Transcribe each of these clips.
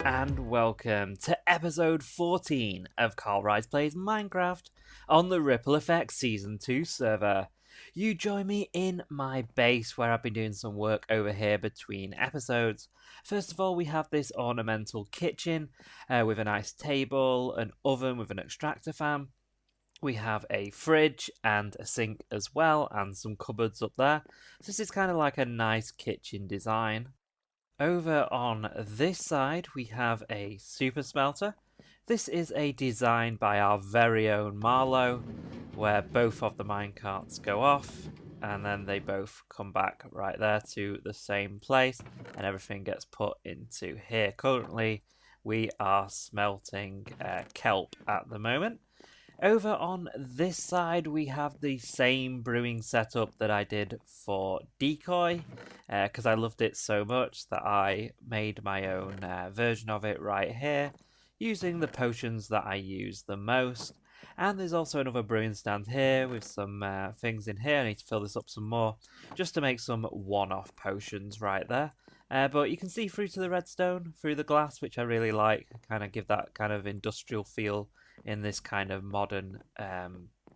and welcome to episode 14 of CarlRyds Plays Minecraft on the Ripple Effect Season 2 server. You join me in my base where I've been doing some work over here between episodes. First of all, we have this ornamental kitchen with a nice table, an oven with an extractor fan. We have a fridge and a sink as well, and some cupboards up there. So this is kind of like a nice kitchen design. Over on this side, we have a super smelter. This is a design by our very own Marlow, where both of the minecarts go off, and then they both come back right there to the same place, and everything gets put into here. Currently, we are smelting kelp at the moment. Over on this side, we have the same brewing setup that I did for Decoy, because I loved it so much that I made my own version of it right here, using the potions that I use the most. And there's also another brewing stand here with some things in here. I need to fill this up some more, just to make some one-off potions right there. But you can see through to the redstone, through the glass, which I really like, kind of give that kind of industrial feel in this kind of modern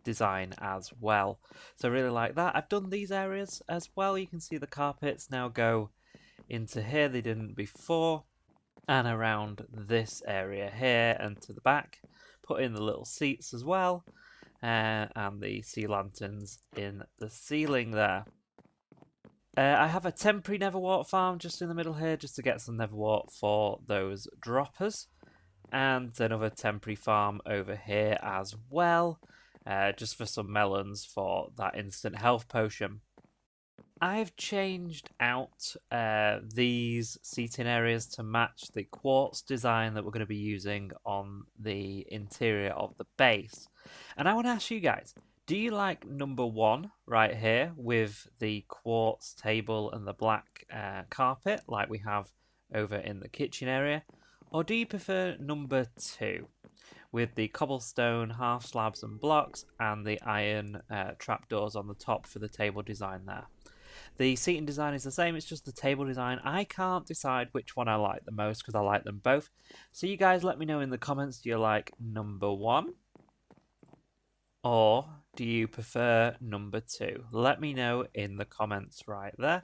design as well. So I really like that. I've done these areas as well. You can see the carpets now go into here. They didn't before. And around this area here and to the back. Put in the little seats as well. And the sea lanterns in the ceiling there. I have a temporary netherwart farm just in the middle here, just to get some netherwart for those droppers. And another temporary farm over here as well, just for some melons for that instant health potion. I've changed out these seating areas to match the quartz design that we're going to be using on the interior of the base. And I want to ask you guys, do you like number one right here with the quartz table and the black carpet like we have over in the kitchen area? Or do you prefer number two with the cobblestone half slabs and blocks and the iron trapdoors on the top for the table design there? The seating design is the same, it's just the table design. I can't decide which one I like the most because I like them both. So you guys let me know in the comments, do you like number one? Or do you prefer number two? Let me know in the comments right there.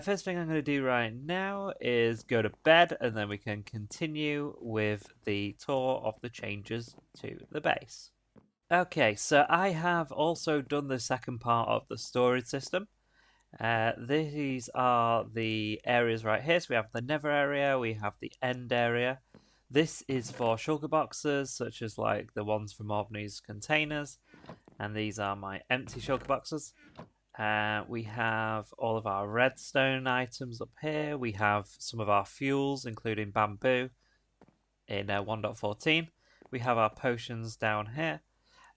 First thing I'm going to do right now is go to bed, and then we can continue with the tour of the changes to the base. Okay, so I have also done the second part of the storage system. These are the areas right here. So we have the nether area, we have the end area. This is for sugar boxes, such as like the ones from Albany's containers. And these are my empty sugar boxes. We have all of our redstone items up here. We have some of our fuels, including bamboo in 1.14. We have our potions down here,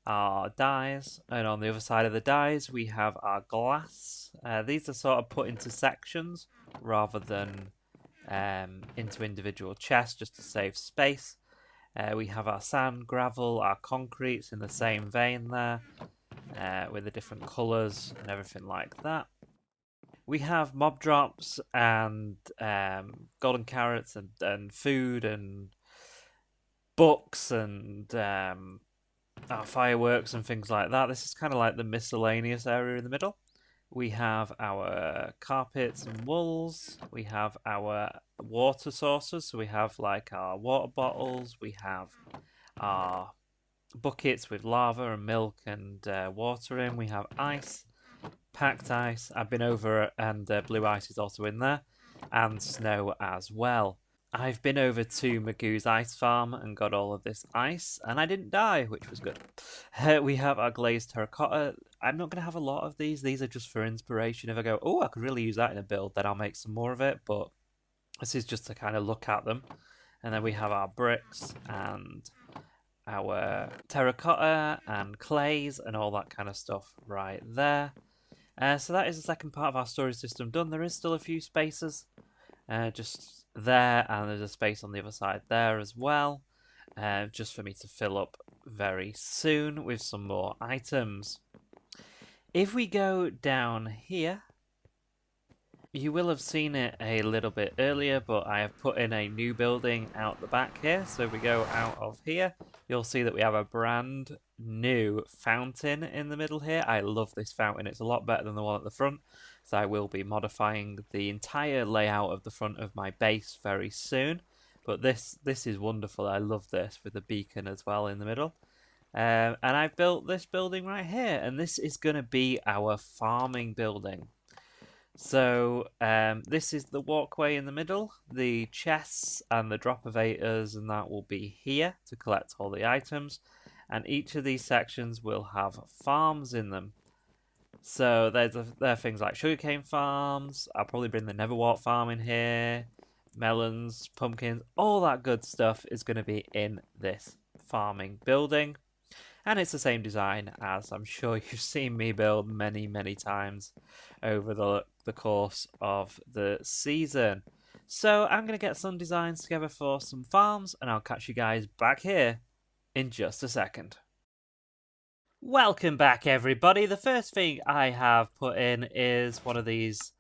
our dyes, and on the other side of the dyes, we have our glass. These are sort of put into sections rather than into individual chests just to save space. We have our sand, gravel, our concretes in the same vein there. With the different colours and everything like that. We have mob drops and golden carrots and food and books and our fireworks and things like that. This is kind of like the miscellaneous area in the middle. We have our carpets and wools. We have our water sources. So we have like our water bottles. We have our buckets with lava and milk and water in. We have ice, packed ice. I've been over and blue ice is also in there, and snow as well. I've been over to Magoo's ice farm and got all of this ice, and I didn't die, which was good. We have our glazed terracotta. I'm not going to have a lot of these. These are just for inspiration. If I go, oh, I could really use that in a build, then I'll make some more of it. But this is just to kind of look at them. And then we have our bricks and our terracotta and clays and all that kind of stuff right there. So that is the second part of our storage system done. There is still a few spaces just there, and there's a space on the other side there as well, just for me to fill up very soon with some more items. If we go down here, You will have seen it a little bit earlier, but I have put in a new building out the back here. So if we go out of here, you'll see that we have a brand new fountain in the middle here. I love this fountain. It's a lot better than the one at the front. So I will be modifying the entire layout of the front of my base very soon. But this is wonderful. I love this with the beacon as well in the middle. And I've built this building right here, and this is going to be our farming building. So this is the walkway in the middle. The chests and the dropovators and that will be here to collect all the items. And each of these sections will have farms in them. So there are things like sugarcane farms. I'll probably bring the Neverwart farm in here. Melons, pumpkins, all that good stuff is going to be in this farming building. And it's the same design as I'm sure you've seen me build many, many times over the course of the season. So I'm going to get some designs together for some farms, and I'll catch you guys back here in just a second. Welcome back, everybody. The first thing I have put in is one of these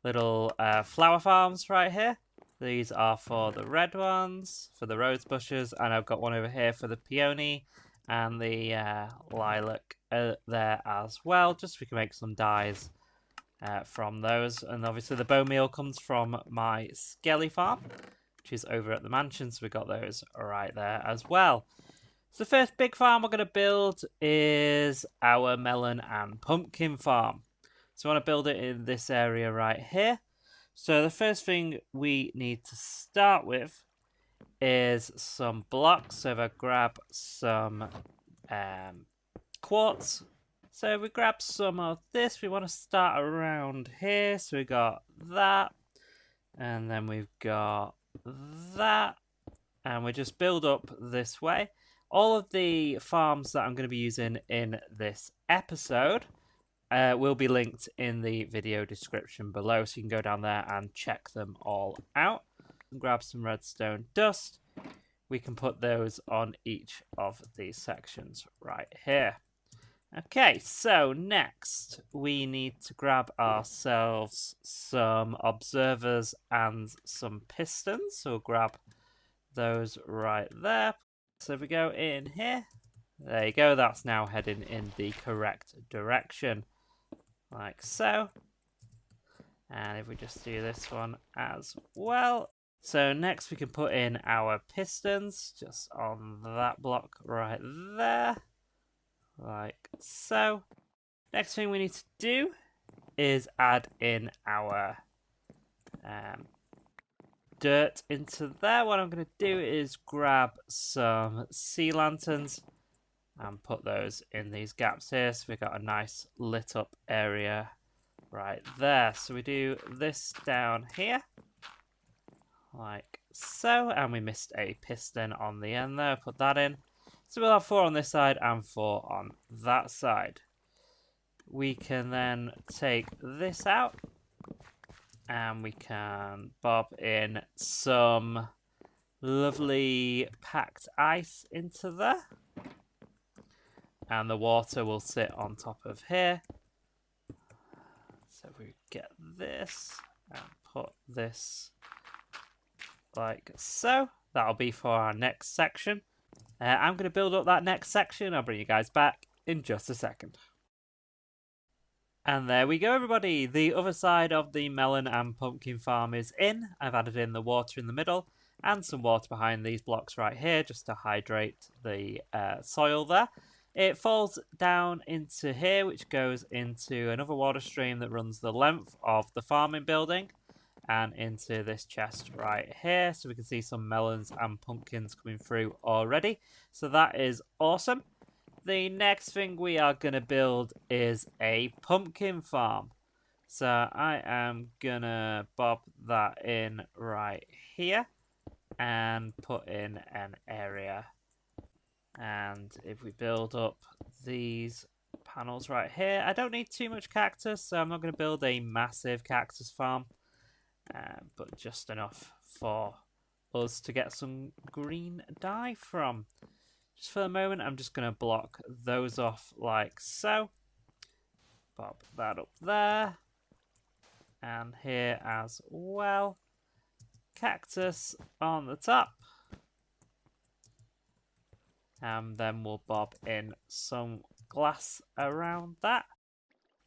little flower farms right here. These are for the red ones, for the rose bushes, and I've got one over here for the peony and the lilac there as well, just so we can make some dyes from those. And obviously the bone meal comes from my skelly farm, which is over at the mansion, so we got those right there as well. So the first big farm we're going to build is our melon and pumpkin farm. So I want to build it in this area right here. So the first thing we need to start with is some blocks. So if I grab some quartz, so we grab some of this. We want to start around here. So we got that, and then we've got that, and we just build up this way. All of the farms that I'm going to be using in this episode will be linked in the video description below, so you can go down there and check them all out. Grab some redstone dust. We can put those on each of these sections right here. Okay, so next we need to grab ourselves some observers and some pistons. So we'll grab those right there. So if we go in here, there you go, that's now heading in the correct direction, like so. And if we just do this one as well. So next we can put in our pistons, just on that block right there, like so. Next thing we need to do is add in our dirt into there. What I'm going to do is grab some sea lanterns and put those in these gaps here, so we've got a nice lit up area right there. So we do this down here, like so, and we missed a piston on the end there. Put that in. So we'll have 4 on this side and 4 on that side. We can then take this out, and we can bob in some lovely packed ice into there. And the water will sit on top of here. So we get this and put this like so. That'll be for our next section. I'm going to build up that next section. I'll bring you guys back in just a second. And there we go, everybody. The other side of the melon and pumpkin farm is in. I've added in the water in the middle and some water behind these blocks right here just to hydrate the soil there. It falls down into here, which goes into another water stream that runs the length of the farming building and into this chest right here. So we can see some melons and pumpkins coming through already. So that is awesome. The next thing we are going to build is a pumpkin farm. So I am going to bob that in right here and put in an area. And if we build up these panels right here, I don't need too much cactus, so I'm not going to build a massive cactus farm, but just enough for us to get some green dye from. Just for the moment, I'm just going to block those off like so. Pop that up there. and here as well. Cactus on the top. And then we'll bob in some glass around that.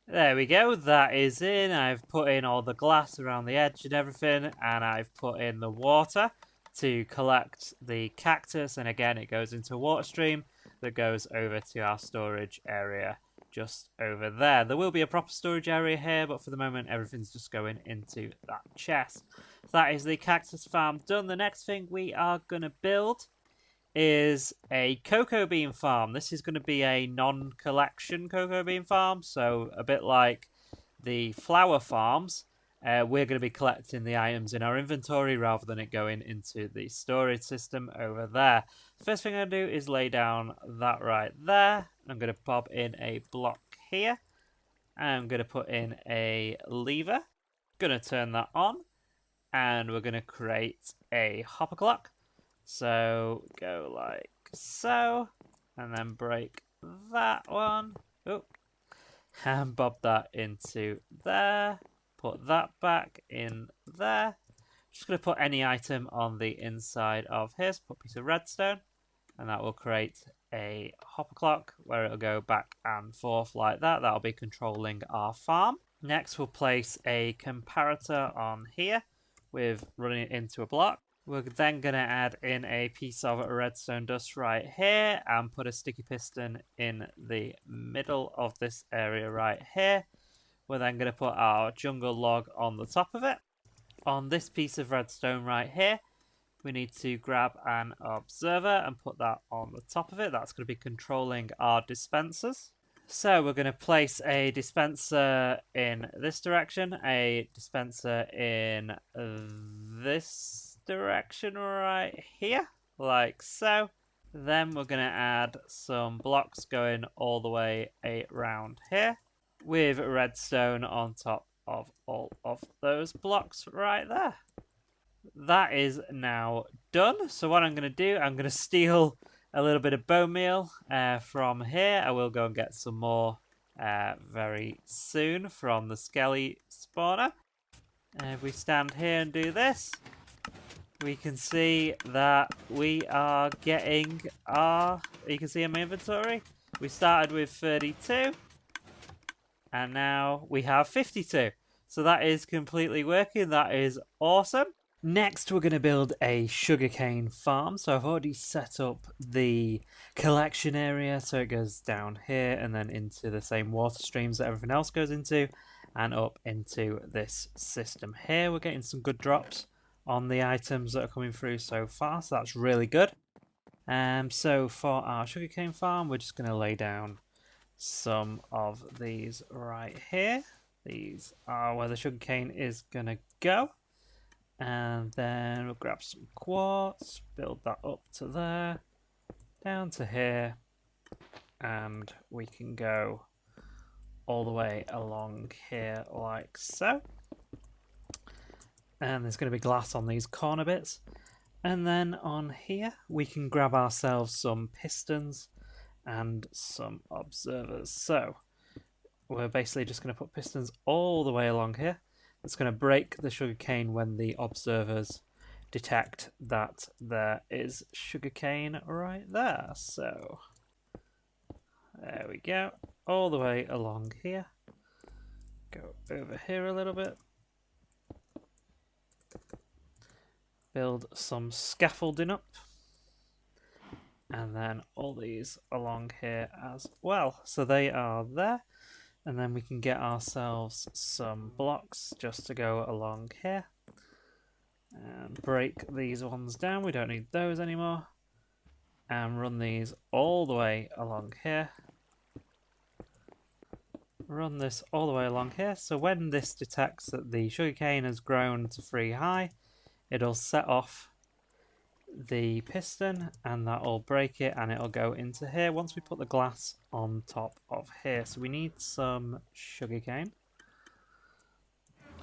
There we go, that is in. I've put in all the glass around the edge and everything, and I've put in the water to collect the cactus, and again it goes into a water stream that goes over to our storage area just over there. There will be a proper storage area here, but for the moment everything's just going into that chest. That is the cactus farm done. The next thing we are going to build is a cocoa bean farm. This is going to be a non-collection cocoa bean farm, so a bit like the flower farms. We're going to be collecting the items in our inventory rather than it going into the storage system over there. The first thing I'm going to do is lay down that right there. I'm going to pop in a block here. I'm going to put in a lever. Going to turn that on. And we're going to create a hopper clock. So go like so, and then break that one. Oh, and bob that into there. Put that back in there. Just going to put any item on the inside of here. So put a piece of redstone, and that will create a hopper clock where it'll go back and forth like that. That'll be controlling our farm. Next, we'll place a comparator on here with running it into a block. We're then going to add in a piece of redstone dust right here and put a sticky piston in the middle of this area right here. We're then going to put our jungle log on the top of it. On this piece of redstone right here, we need to grab an observer and put that on the top of it. That's going to be controlling our dispensers. So we're going to place a dispenser in this direction, a dispenser in this direction right here, like so. Then we're going to add some blocks going all the way around here with redstone on top of all of those blocks right there. That is now done. So what I'm going to do, I'm going to steal a little bit of bone meal from here. I will go and get some more very soon from the skelly spawner. If we stand here and do this, we can see that we are getting our, you can see in my inventory, we started with 32 and now we have 52. So that is completely working. That is awesome. Next, we're going to build a sugarcane farm. So I've already set up the collection area. So it goes down here and then into the same water streams that everything else goes into and up into this system here. We're getting some good drops on the items that are coming through so far, so that's really good. So for our sugarcane farm, we're just going to lay down some of these right here. These are where the sugarcane is going to go. And then we'll grab some quartz, build that up to there, down to here, and we can go all the way along here like so. And there's going to be glass on these corner bits. And then on here, we can grab ourselves some pistons and some observers. So we're basically just going to put pistons all the way along here. It's going to break the sugarcane when the observers detect that there is sugarcane right there. So there we go, all the way along here. Go over here a little bit. Build some scaffolding up. And then all these along here as well. So they are there. And then we can get ourselves some blocks just to go along here. And break these ones down. We don't need those anymore. And run these all the way along here. Run this all the way along here. So when this detects that the sugarcane has grown to 3 high, it'll set off the piston and that'll break it and it'll go into here once we put the glass on top of here. So we need some sugarcane.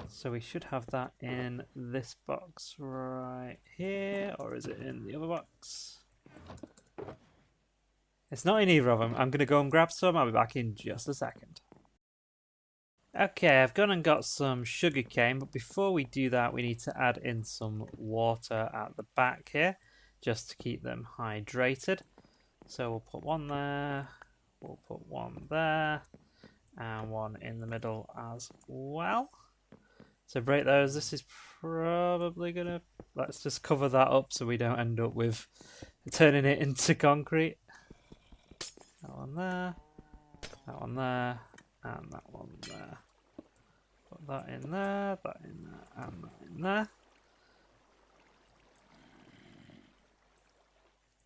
So we should have that in this box right here, or is it in the other box? It's not in either of them. I'm going to go and grab some. I'll be back in just a second. Okay, I've gone and got some sugarcane, but before we do that, we need to add in some water at the back here, just to keep them hydrated. So we'll put one there, we'll put one there, and one in the middle as well. So break those. This is probably gonna... Let's just cover that up so we don't end up with turning it into concrete. That one there, that one there, and that one there. Put that in there, that in there, and that in there.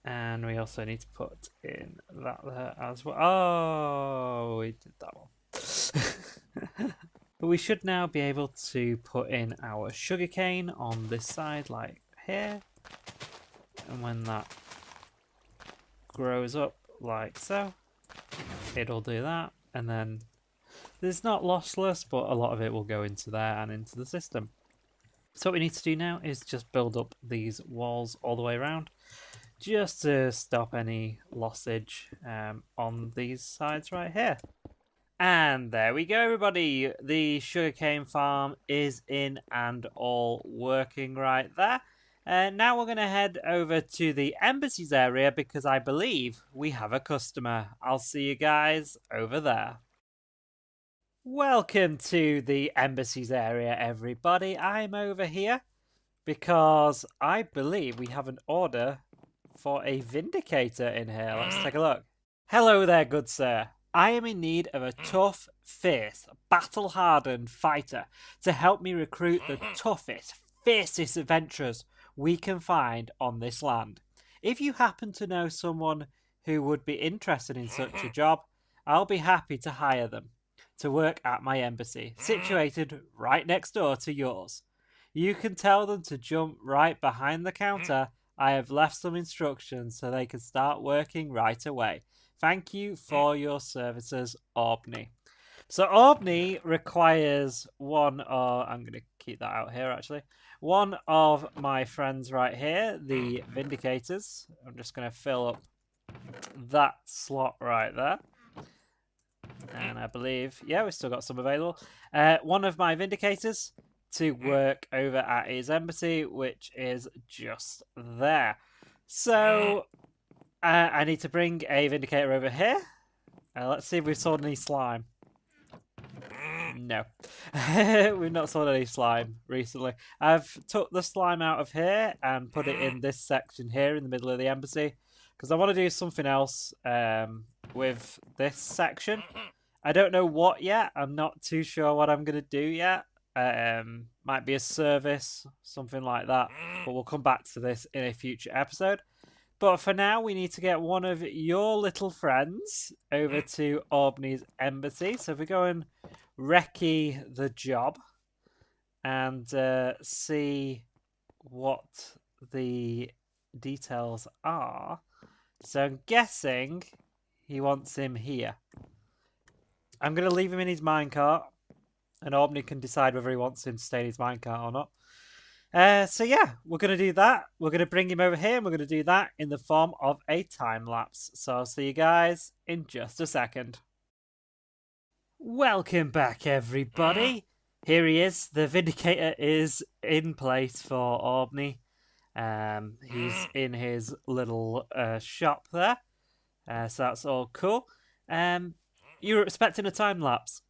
And we also need to put in that there as well. Oh, we did that one. But we should now be able to put in our sugarcane on this side, like here. And when that grows up like so, it'll do that. And then there's not lossless, but a lot of it will go into there and into the system. So what we need to do now is just build up these walls all the way around, just to stop any lossage on these sides right here. And there we go, everybody. The sugarcane farm is in and all working right there. Now we're going to head over to the embassies area because I believe we have a customer. I'll see you guys over there. Welcome to the embassies area, everybody. I'm over here because I believe we have an order for a vindicator in here. Let's take a look. Hello there, good sir. I am in need of a tough, fierce, battle-hardened fighter to help me recruit the toughest, fiercest adventurers we can find on this land. If you happen to know someone who would be interested in such a job, I'll be happy to hire them to work at my embassy, situated right next door to yours. You can tell them to jump right behind the counter. I have left some instructions so they can start working right away. Thank you for your services, Albany. So Albany requires one of... I'm going to keep that out here, actually. One of my friends right here, the Vindicators. I'm just going to fill up that slot right there. And I believe... Yeah, we've still got some available. One of my Vindicators to work over at his embassy, which is just there. So... I need to bring a Vindicator over here. Let's see if we've sold any slime. No. We've not sold any slime recently. I've took the slime out of here and put it in this section here in the middle of the embassy. Because I want to do something else with this section. I don't know what yet. I'm not too sure what I'm going to do yet. Might be a service, something like that. But we'll come back to this in a future episode. But for now, we need to get one of your little friends over to Albany's embassy. So if we go and recce the job and see what the details are. So I'm guessing he wants him here. I'm going to leave him in his minecart, and Albany can decide whether he wants him to stay in his minecart or not. So yeah, we're going to do that. We're going to bring him over here and we're going to do that in the form of a time lapse. So I'll see you guys in just a second. Welcome back, everybody. Here he is. The Vindicator is in place for Albany. He's in his little shop there. So that's all cool. You were expecting a time lapse.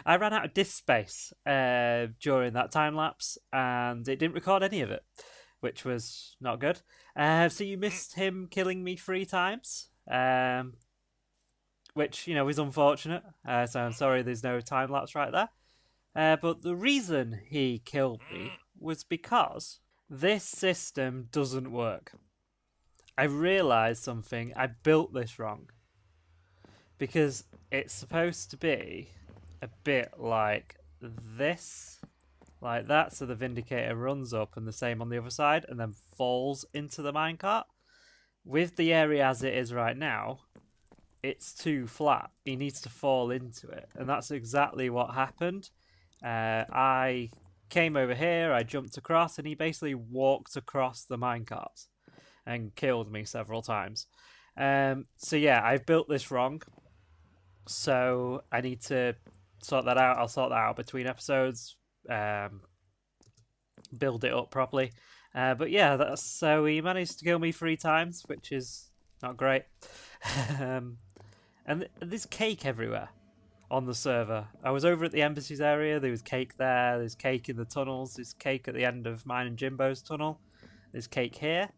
I ran out of disk space during that time lapse, and it didn't record any of it, which was not good. So you missed him killing me 3 times, which was unfortunate. So I'm sorry there's no time lapse right there. But the reason he killed me was because this system doesn't work. I realised something. I built this wrong. Because it's supposed to be a bit like this, like that, so the Vindicator runs up and the same on the other side and then falls into the minecart. With the area as it is right now, it's too flat. He needs to fall into it, and that's exactly what happened. I came over here, I jumped across, and he basically walked across the minecart and killed me several times. So yeah, I've built this wrong. So I need to sort that out. I'll sort that out between episodes. Build it up properly. But yeah, so he managed to kill me 3 times, which is not great. And there's cake everywhere on the server. I was over at the embassies area. There was cake there. There's cake in the tunnels. There's cake at the end of mine and Jimbo's tunnel. There's cake here.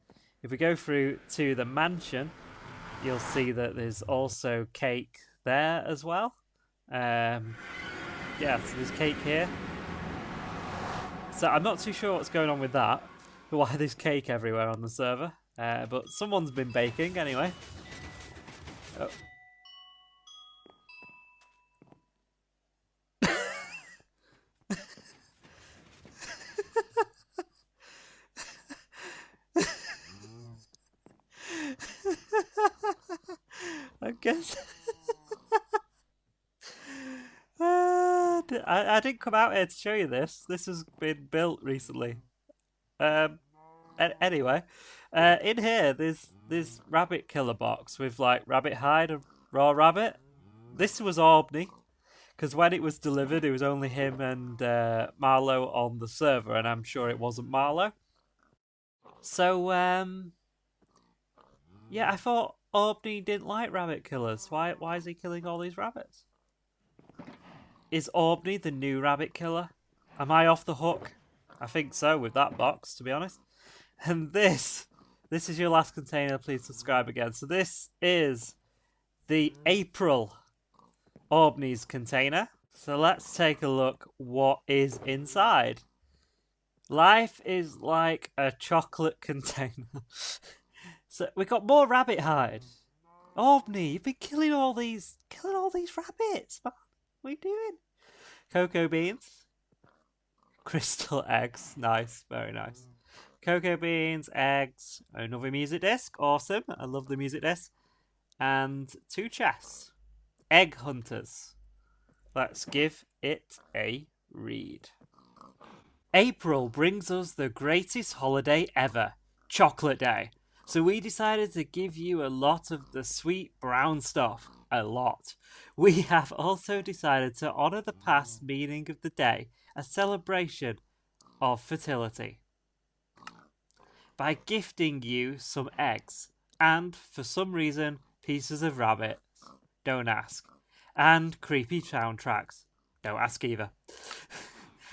If we go through to the mansion, you'll see that there's also cake there as well. Yeah, so there's cake here. So I'm not too sure what's going on with that, why there's cake everywhere on the server. But someone's been baking anyway. Oh. I guess I didn't come out here to show you this. This has been built recently. Anyway, in here there's this rabbit killer box with like rabbit hide and raw rabbit. This was Albany, because when it was delivered, it was only him and Marlow on the server, and I'm sure it wasn't Marlow. So yeah, I thought Albany didn't like rabbit killers. Why is he killing all these rabbits? Is Albany the new rabbit killer? Am I off the hook? I think so with that box, to be honest. And this is your last container. Please subscribe again. So this is the April Albany's container. So let's take a look what is inside. Life is like a chocolate container. So we got more rabbit hide. Albany, you've been killing all these rabbits, man. What are you doing? Cocoa beans. Crystal eggs. Nice, very nice. Cocoa beans, eggs, another music disc. Awesome. I love the music disc. And 2 chests. Egg hunters. Let's give it a read. April brings us the greatest holiday ever, Chocolate Day. So we decided to give you a lot of the sweet brown stuff. A lot. We have also decided to honour the past meaning of the day, a celebration of fertility, by gifting you some eggs and, for some reason, pieces of rabbit. Don't ask. And creepy soundtracks. Don't ask either.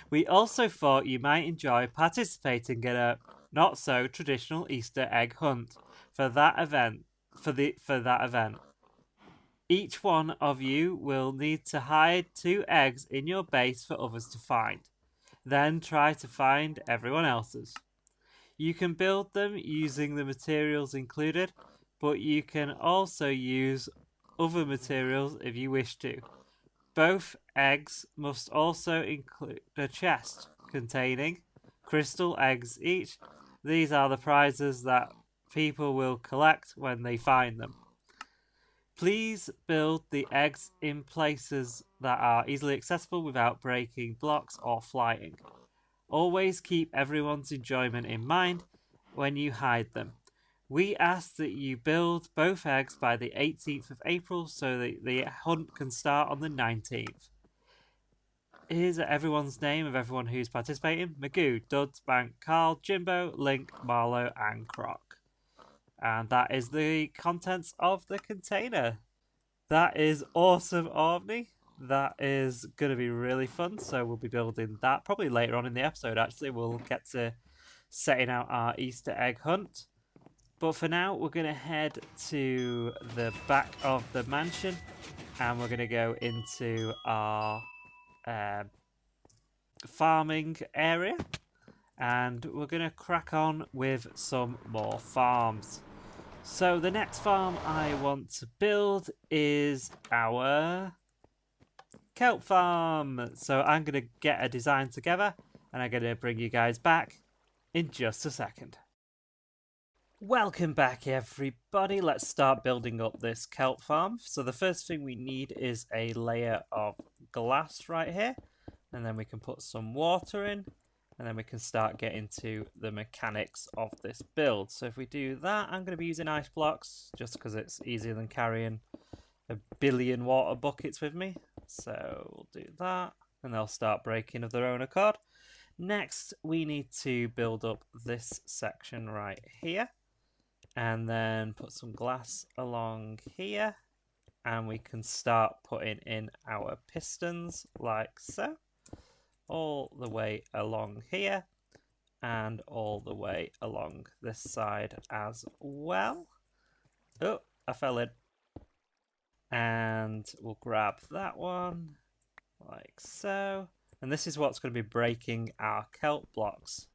We also thought you might enjoy participating in a not so traditional Easter egg hunt for that event. Each one of you will need to hide 2 eggs in your base for others to find. Then try to find everyone else's. You can build them using the materials included, but you can also use other materials if you wish to. Both eggs must also include a chest containing crystal eggs each. These are the prizes that people will collect when they find them. Please build the eggs in places that are easily accessible without breaking blocks or flying. Always keep everyone's enjoyment in mind when you hide them. We ask that you build both eggs by the 18th of April so that the hunt can start on the 19th. Here's everyone's name of everyone who's participating. Magoo, Duds, Bank, Carl, Jimbo, Link, Marlow and Croc. And that is the contents of the container. That is awesome, Albany. That is going to be really fun. So we'll be building that probably later on in the episode, actually. We'll get to setting out our Easter egg hunt. But for now, we're going to head to the back of the mansion. And we're going to go into our farming area. And we're going to crack on with some more farms. So the next farm I want to build is our kelp farm. So I'm going to get a design together and I'm going to bring you guys back in just a second. Welcome back everybody. Let's start building up this kelp farm. So the first thing we need is a layer of glass right here. And then we can put some water in. And then we can start getting to the mechanics of this build. So if we do that, I'm going to be using ice blocks just because it's easier than carrying a billion water buckets with me. So we'll do that, and they'll start breaking of their own accord. Next, we need to build up this section right here, and then put some glass along here, and we can start putting in our pistons like so, all the way along here, and all the way along this side as well. Oh, I fell in. And we'll grab that one like so. And this is what's going to be breaking our kelp blocks.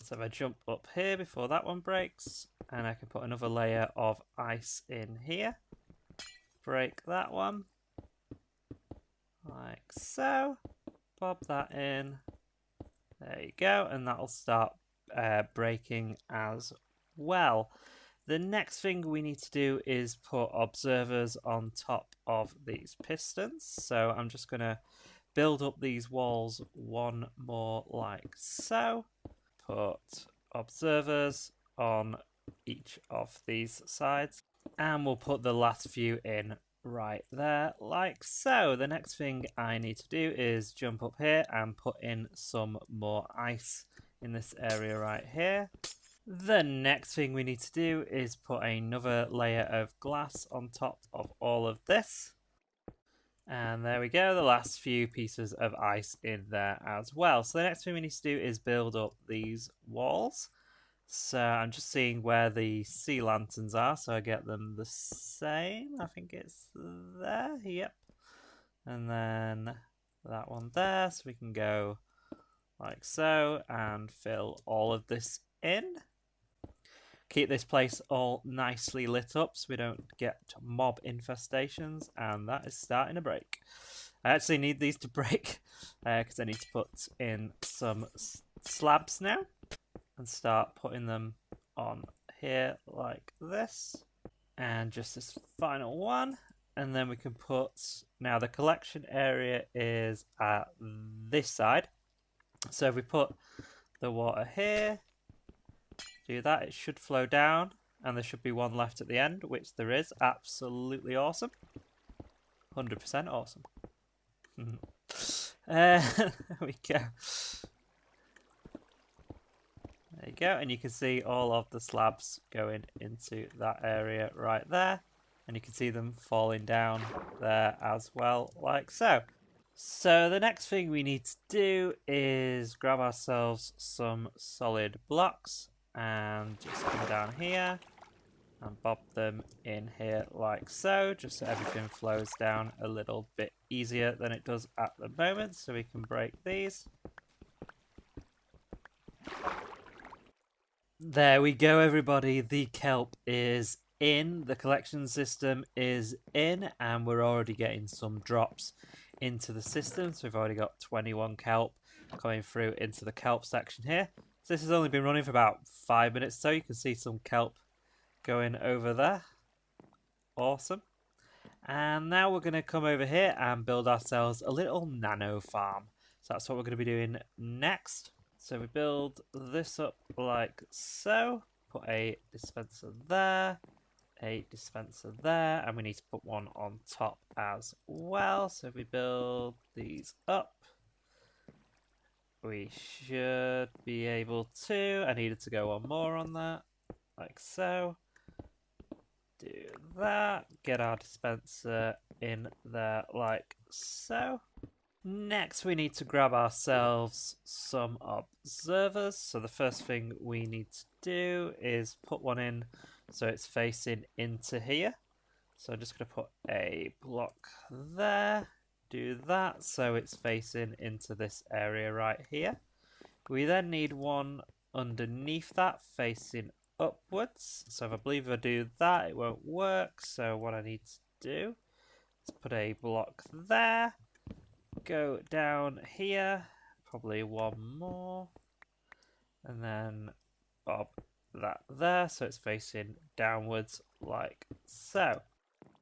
So if I jump up here before that one breaks, and I can put another layer of ice in here, break that one like so, bob that in, there you go, and that'll start breaking as well. The next thing we need to do is put observers on top of these pistons. So I'm just going to build up these walls one more like so. Put observers on each of these sides. And we'll put the last few in right there like so. The next thing I need to do is jump up here and put in some more ice in this area right here. The next thing we need to do is put another layer of glass on top of all of this. And there we go, the last few pieces of ice in there as well. So the next thing we need to do is build up these walls. So I'm just seeing where the sea lanterns are, so I get them the same. I think it's there, yep. And then that one there, so we can go like so and fill all of this in. Keep this place all nicely lit up so we don't get mob infestations, and that is starting to break. I actually need these to break because I need to put in some slabs now and start putting them on here like this, and just this final one, and then we can put, now the collection area is at this side, so if we put the water here, do that, it should flow down, and there should be one left at the end, which there is. Absolutely awesome. 100% awesome. There we go. There you go, and you can see all of the slabs going into that area right there, and you can see them falling down there as well, like so. So the next thing we need to do is grab ourselves some solid blocks, and just come down here and bob them in here like so, just so everything flows down a little bit easier than it does at the moment. So we can break these. There we go, everybody. The kelp is in, the collection system is in, and we're already getting some drops into the system. So we've already got 21 kelp coming through into the kelp section here. So this has only been running for about 5 minutes, so you can see some kelp going over there. Awesome. And now we're going to come over here and build ourselves a little nano farm. So that's what we're going to be doing next. So we build this up like so. Put a dispenser there, a dispenser there, and we need to put one on top as well. So we build these up. We should be able to. I needed to go one more on that, like so. Do that. Get our dispenser in there, like so. Next, we need to grab ourselves some observers. So the first thing we need to do is put one in so it's facing into here. So I'm just going to put a block there. Do that so it's facing into this area right here. We then need one underneath that facing upwards. So if I believe if I do that, it won't work. So what I need to do is put a block there, go down here, probably one more, and then bob that there so it's facing downwards like so.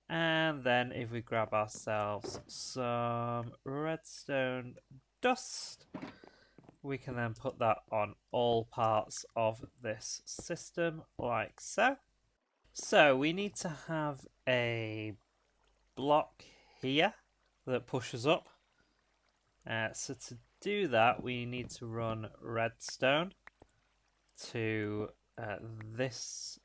And then if we grab ourselves some redstone dust, we can then put that on all parts of this system like so. So we need to have a block here that pushes up. So to do that, we need to run redstone to this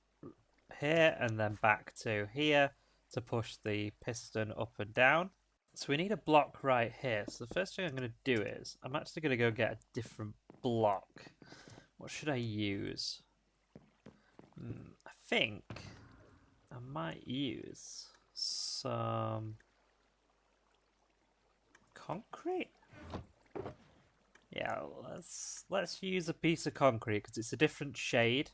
here and then back to here to push the piston up and down. So we need a block right here. So the first thing I'm going to do is I'm actually going to go get a different block. What should I use? I think I might use some concrete. Yeah, let's use a piece of concrete because it's a different shade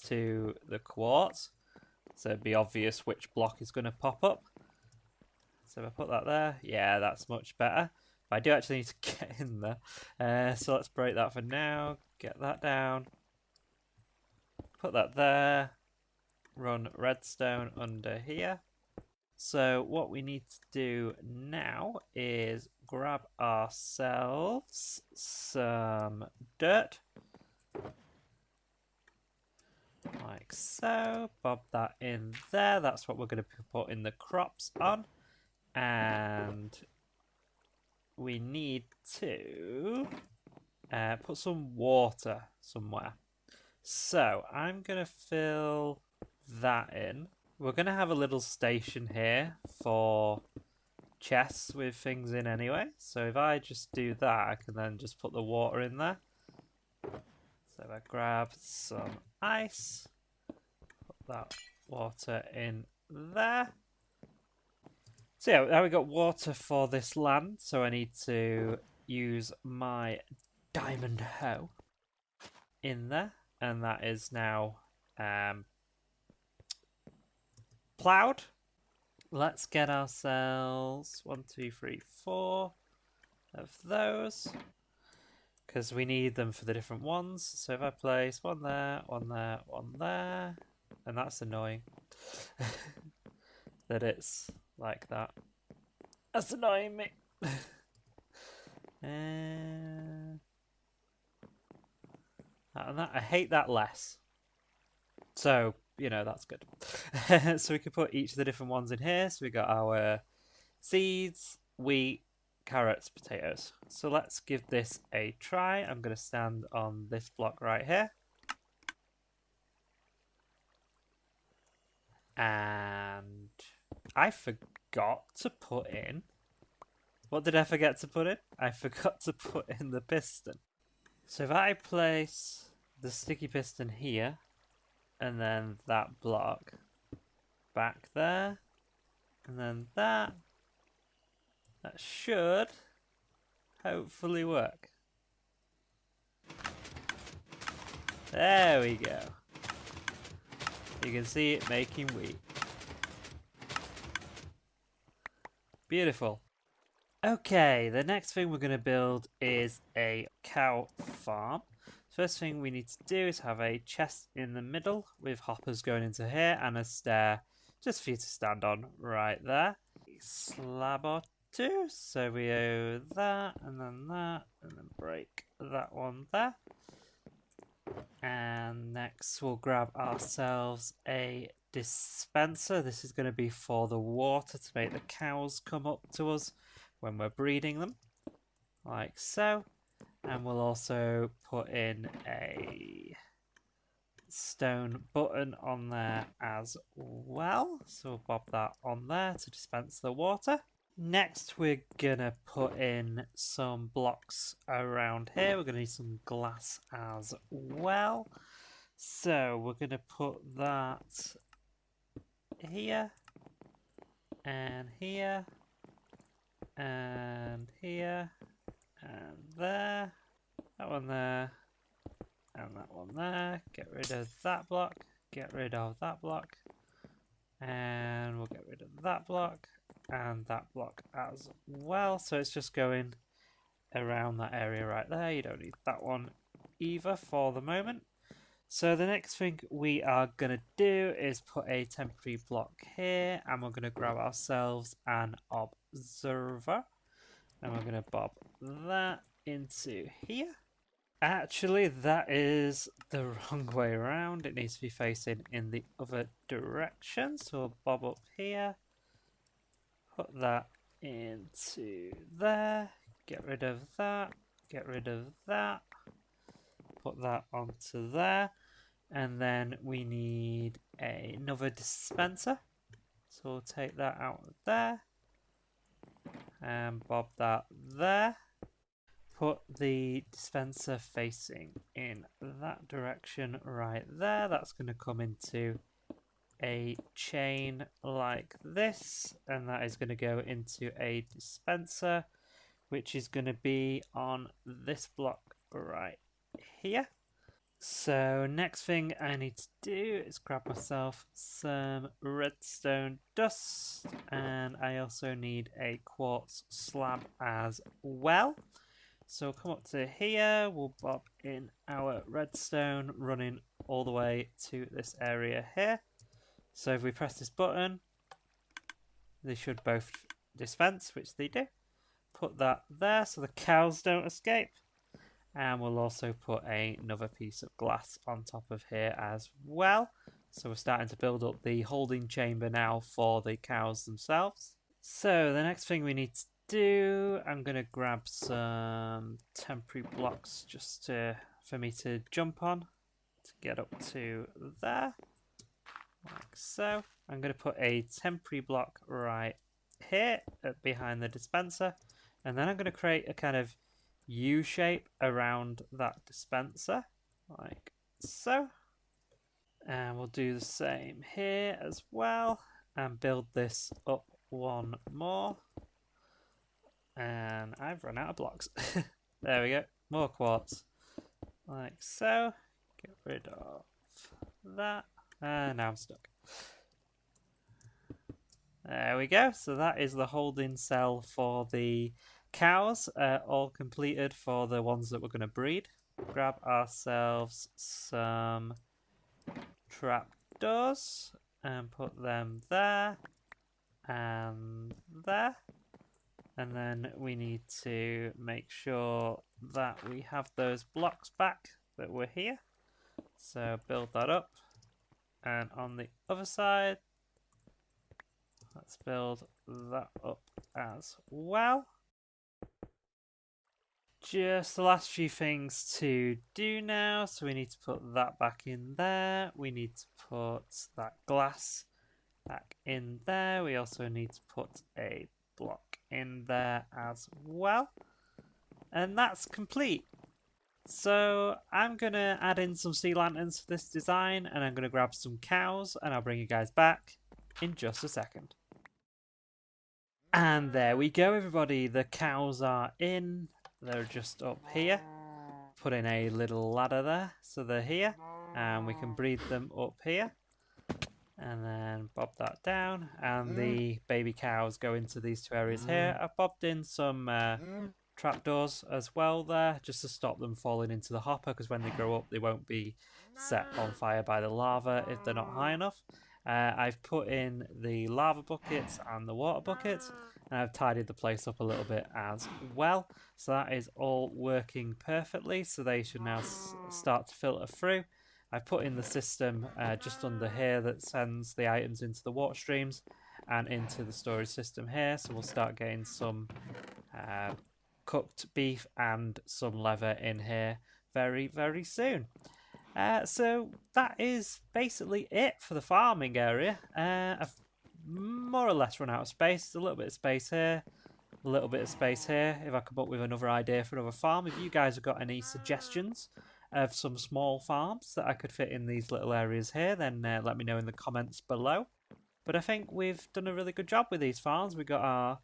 to the quartz, so it'd be obvious which block is going to pop up. So if I put that there, yeah, that's much better. But I do actually need to get in there, so let's break that for now. Get that down. Put that there. Run redstone under here. So what we need to do now is grab ourselves some dirt. Like so. Bob that in there. That's what we're going to be putting the crops on. And we need to put some water somewhere. So I'm going to fill that in. We're going to have a little station here for chests with things in anyway. So if I just do that, I can then just put the water in there. So if I grab some ice, put that water in there. So yeah, now we got water for this land. So I need to use my diamond hoe in there. And that is now ploughed. Let's get ourselves 1, 2, 3, 4 of those, because we need them for the different ones. So if I place one there, one there, one there, and that's annoying that it's like that. That's annoying me. And that, I hate that less. So, you know, that's good. So we can put each of the different ones in here. So we got our seeds, wheat, carrots, potatoes. So let's give this a try. I'm going to stand on this block right here. And I forgot to put in... What did I forget to put in? I forgot to put in the piston. So if I place the sticky piston here, and then that block back there, and then that should hopefully work. There we go. You can see it making wheat. Beautiful. Okay, the next thing we're going to build is a cow farm. First thing we need to do is have a chest in the middle with hoppers going into here and a stair just for you to stand on right there. A slab or two, so we do that and then break that one there. And next we'll grab ourselves a dispenser. This is going to be for the water to make the cows come up to us when we're breeding them, like so. And we'll also put in a stone button on there as well. So we'll bob that on there to dispense the water. Next, we're going to put in some blocks around here. We're going to need some glass as well. So we're going to put that here, and here, and here, and there, that one there, and that one there. Get rid of that block, get rid of that block, and we'll get rid of that block, and that block as well. So it's just going around that area right there. You don't need that one either for the moment. So the next thing we are going to do is put a temporary block here, and we're going to grab ourselves an observer, and we're going to bob that into here. Actually, that is the wrong way around. It needs to be facing in the other direction. So we'll bob up here, put that into there. Get rid of that. Get rid of that. Put that onto there. And then we need another dispenser. So we'll take that out of there. And bob that there. Put the dispenser facing in that direction right there. That's going to come into a chain like this, and that is going to go into a dispenser, which is going to be on this block right here. So next thing I need to do is grab myself some redstone dust, and I also need a quartz slab as well. So come up to here, we'll bob in our redstone running all the way to this area here. So if we press this button, they should both dispense, which they do. Put that there so the cows don't escape. And we'll also put another piece of glass on top of here as well. So we're starting to build up the holding chamber now for the cows themselves. So the next thing we need to do, I'm going to grab some temporary blocks just for me to jump on to get up to there. Like so. I'm going to put a temporary block right here behind the dispenser, and then I'm going to create a kind of U shape around that dispenser, like so. And we'll do the same here as well, and build this up one more. And I've run out of blocks. There we go, more quartz, like so. Get rid of that, and now I'm stuck. There we go. So that is the holding cell for the cows, all completed for the ones that we're going to breed. Grab ourselves some trapdoors and put them there and there. And then we need to make sure that we have those blocks back that were here. So build that up. And on the other side, let's build that up as well. Just the last few things to do now. So we need to put that back in there. We need to put that glass back in there. We also need to put a block in there as well. And that's complete. So I'm going to add in some sea lanterns for this design, and I'm going to grab some cows, and I'll bring you guys back in just a second. And there we go, everybody. The cows are in. They're just up here. Put in a little ladder there, so they're here, and we can breed them up here. And then bob that down, and the baby cows go into these two areas here. I've bobbed in some trapdoors as well there, just to stop them falling into the hopper, because when they grow up they won't be set on fire by the lava if they're not high enough. I've put in the lava buckets and the water buckets, and I've tidied the place up a little bit as well. So that is all working perfectly, so they should now start to filter through. I put in the system just under here that sends the items into the water streams and into the storage system here, so we'll start getting some cooked beef and some leather in here very, very soon. So that is basically it for the farming area. I've more or less run out of space. A little bit of space here, a little bit of space here. If I come up with another idea for another farm, if you guys have got any suggestions of some small farms that I could fit in these little areas here, then let me know in the comments below. But I think we've done a really good job with these farms. We've got our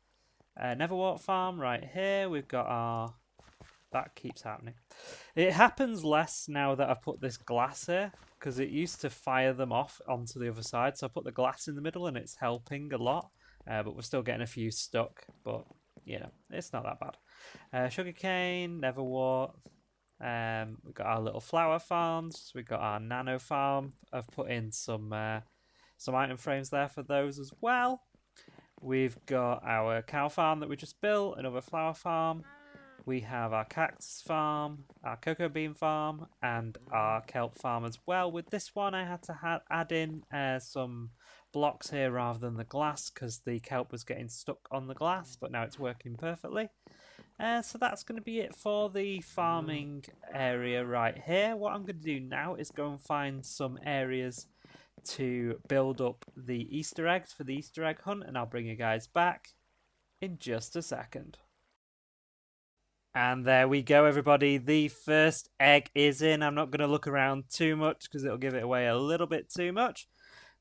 Neverwater farm right here. We've got our... That keeps happening. It happens less now that I've put this glass here, because it used to fire them off onto the other side. So I put the glass in the middle and it's helping a lot. But we're still getting a few stuck. But, you know, it's not that bad. Sugarcane, Neverwater. We've got our little flower farms. We've got our Nano farm. I've put in some item frames there for those as well. We've got our cow farm that we just built, another flower farm. We have our cactus farm, our cocoa bean farm, and our kelp farm as well. With this one, I had to add in some blocks here rather than the glass because the kelp was getting stuck on the glass, but now it's working perfectly. So that's going to be it for the farming area right here. What I'm going to do now is go and find some areas to build up the Easter eggs for the Easter egg hunt, and I'll bring you guys back in just a second. And there we go, everybody. The first egg is in. I'm not going to look around too much because it'll give it away a little bit too much.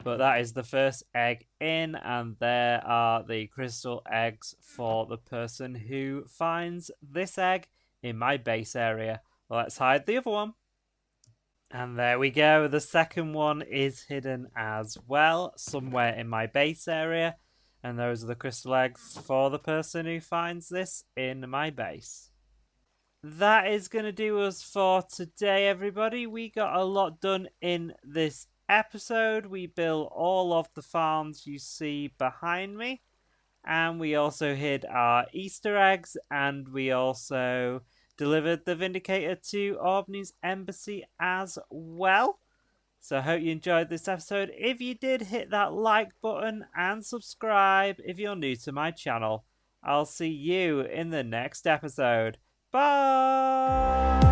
But that is the first egg in, and there are the crystal eggs for the person who finds this egg in my base area. Let's hide the other one. And there we go. The second one is hidden as well, somewhere in my base area. And those are the crystal eggs for the person who finds this in my base. That is going to do us for today, everybody. We got a lot done in this episode. We built all of the farms you see behind me, and we also hid our Easter eggs, and we also delivered the Vindicator to Albany's embassy as well. So I hope you enjoyed this episode. If you did, hit that like button and subscribe if you're new to my channel. I'll see you in the next episode. Bye!